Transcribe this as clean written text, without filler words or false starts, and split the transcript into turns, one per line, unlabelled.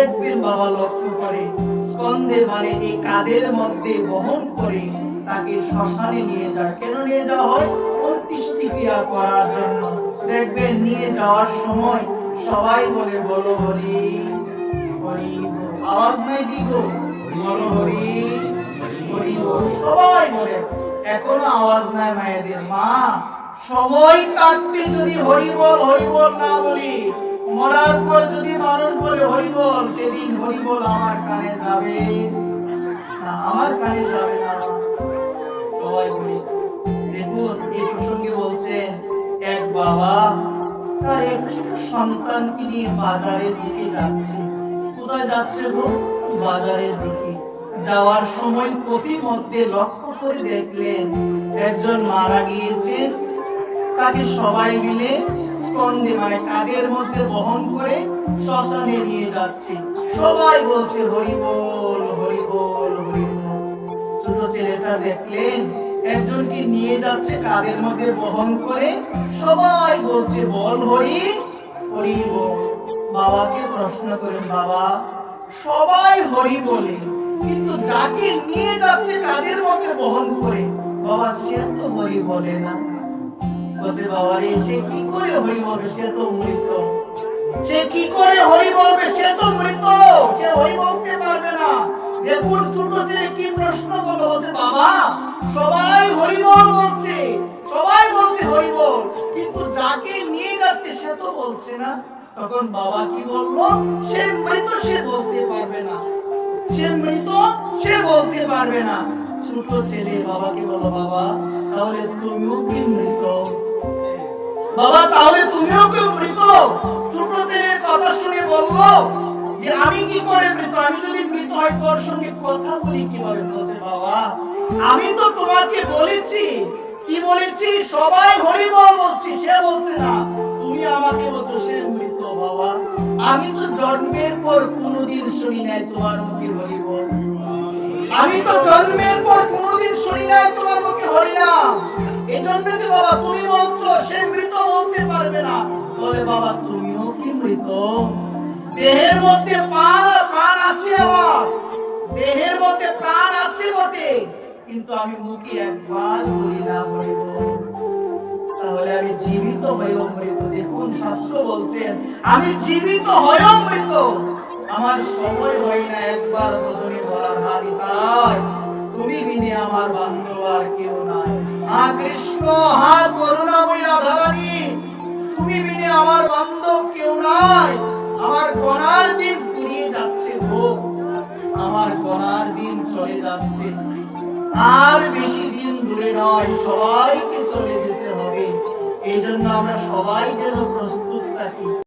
দেখবেন বাবা লক্ষ্য করে স্কন্ধে মানে এই কাঁধের মধ্যে বহন করে তাকে শ্মশানে নিয়ে যায়। কেন নিয়ে যাওয়া হয়? অন্ত্যেষ্টিক্রিয়া করার জন্য। দেখবেন নিয়ে যাওয়ার সময় সবাই বলে বলো হরি হরি, আওয়াজ নাই দিব, বলো হরি হরি, সবাই বলে। এখনো আওয়াজ নাই মায়েদের। মা, সময় কাটতে যদি হরি বল না বলি, মরার পর যদি মানুষ বলে হরি বল, সেদিন হরি বল আমার কানে যাবে না, আমার কানে যাবে না। সবাই বলি। দেখুন এই প্রসঙ্গে বলছেন এক বাবা তার এক সন্তানকে নিয়ে বাজারের দিকে যাচ্ছে। কোথায় যাচ্ছে গো? বাজারের দিকে। যাওয়ার সময় পথিমধ্যে লক্ষ্য করে দেখলেন একজন মারা গিয়েছেন। তাকে সবাই মিলে স্কন্ধে মানে কাঁধের মধ্যে বহন করে শ্মশানে নিয়ে যাচ্ছে। সবাই বলছে হরি বল হরি বল হরি বল। ছোট ছেলেটা দেখলেন একজনকে নিয়ে যাচ্ছে কাঁধের মধ্যে বহন করে, সবাই বলছে বল হরি হরি বল। বাবাকে প্রশ্ন করেন, বাবা সবাই হরি বলে, কিন্তু যাকে নিয়ে যাচ্ছে কাঁধের মধ্যে বহন করে, বাবা সে তো হরি বলে না। বলছে বাবা রে, সে কি করে হরি বলবে? সে তো মৃত। সে কি করে হরি বলবে? সে তো মৃত, সে হরি বলতে পারবে না। দেখুন ছোট ছেলে কি প্রশ্ন করলো। বলছে বাবা সবাই হরি বল বলছে, সবাই বলছে হরি বল, কিন্তু যাকে নিয়ে যাচ্ছে সে তো বলছে না। তখন বাবা কি বললো? সে মৃত, সে বলতে পারবে না। সে মৃত, সে বলতে পারবে না। ছোট ছেলে বাবাকে বলো, বাবা তাহলে তুমিও কি মৃত? বাবা তাহলে তুমিও কি মৃত? ছোট ছেলের কথা শুনে বললো যে আমি কি করে মৃত? আমি যদি মৃত হয় তোর সঙ্গে কথা বলি কিভাবে? বলছে বাবা আমি তো তোমাকে বলেছি, কি বলেছি? সবাই হরি বল বলছি, সে বলছে না। তুমি আমাকে বলছো সে মৃত। বাবা আমি তো জন্মের পর কোনোদিন শুনি নাই তোমার মুখে হরি বল। আমি তো জন্মের পর কোনোদিন শুনি নাই তোমার মুখে হরি নাম। এই জন্মেতে বাবা তুমি বলছো সে মৃত, বলতে পারবে না। বলে বাবা তুমিও কি মৃত? দেহের মধ্যে প্রাণ আছে, আমার দেহের মধ্যে প্রাণ আছে বটে, কিন্তু আমি মুখে একবার বলি না হরি বল। তাহলে আমি জীবিত হয়েও মৃত। দেখুন শাস্ত্র বলছেন আমি জীবিত হয়েও মৃত। আমার সময় হয় না একবার বদনে বলার হারি তাই তুমি বিনে আমার বান্ধব আর কেউ নাই। আ কৃষ্ণ, হা করুণাময়ী রাধারানী, তুমি বিনে আমার বান্ধব কেউ নাই। আমার গণার দিন ফুরিয়ে যাচ্ছে গো, আমার গণার দিন চলে যাচ্ছে। আর বেশি দিন দূরে নয়, সবাইকে চলে যেতে হবে। এই জন্য আমরা সবাই যেন প্রস্তুত থাকি।